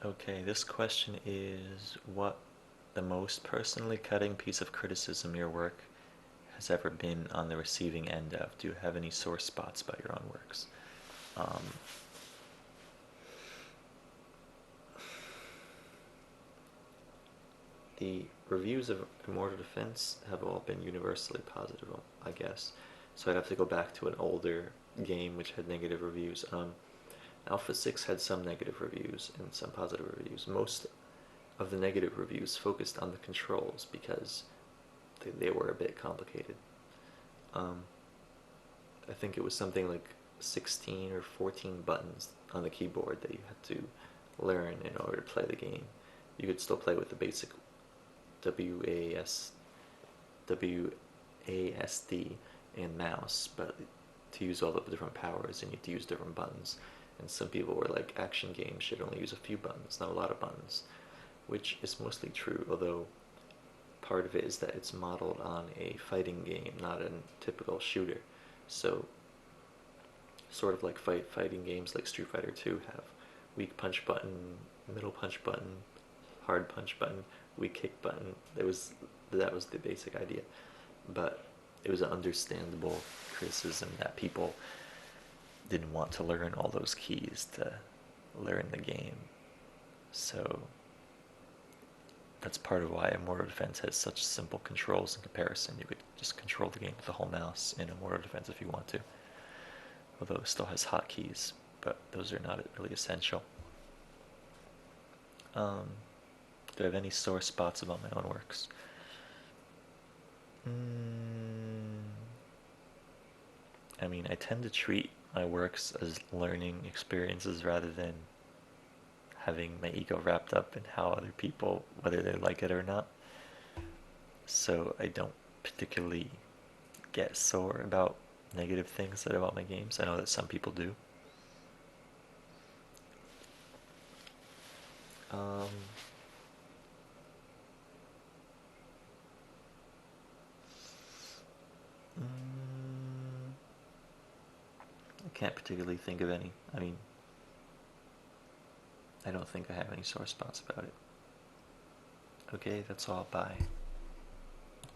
Okay, this question is what the most personally cutting piece of criticism your work has ever been on the receiving end of. Do you have any sore spots about your own works? Um, the reviews of Immortal Defense have all been universally positive, I guess. So I'd have to go back to an older game which had negative reviews. Alpha 6 had some negative reviews and some positive reviews. Most of the negative reviews focused on the controls because they were a bit complicated. Um, I think it was something like 16 or 14 buttons on the keyboard that you had to learn in order to play the game. You could still play with the basic WAS, WASD and mouse, but to use all the different powers, and you have to use different buttons. And some people were like, action games should only use a few buttons, not a lot of buttons, which is mostly true, although part of it is that it's modeled on a fighting game, not a typical shooter. So, sort of like fighting games like Street Fighter 2 have weak punch button, middle punch button, hard punch button, weak kick button. That was the basic idea, but it was an understandable criticism that people didn't want to learn all those keys to learn the game. So that's part of why Immortal Defense has such simple controls in comparison. You could just control the game with the whole mouse in Immortal Defense if you want to, although it still has hotkeys, but those are not really essential. Do I have any sore spots about my own works? I mean, I tend to treat my works as learning experiences rather than having my ego wrapped up in how other people, whether they like it or not. So I don't particularly get sore about negative things said about my games. I know that some people do. Um, I can't particularly think of any. I mean, I don't think I have any sore spots about it. Okay, that's all. Bye.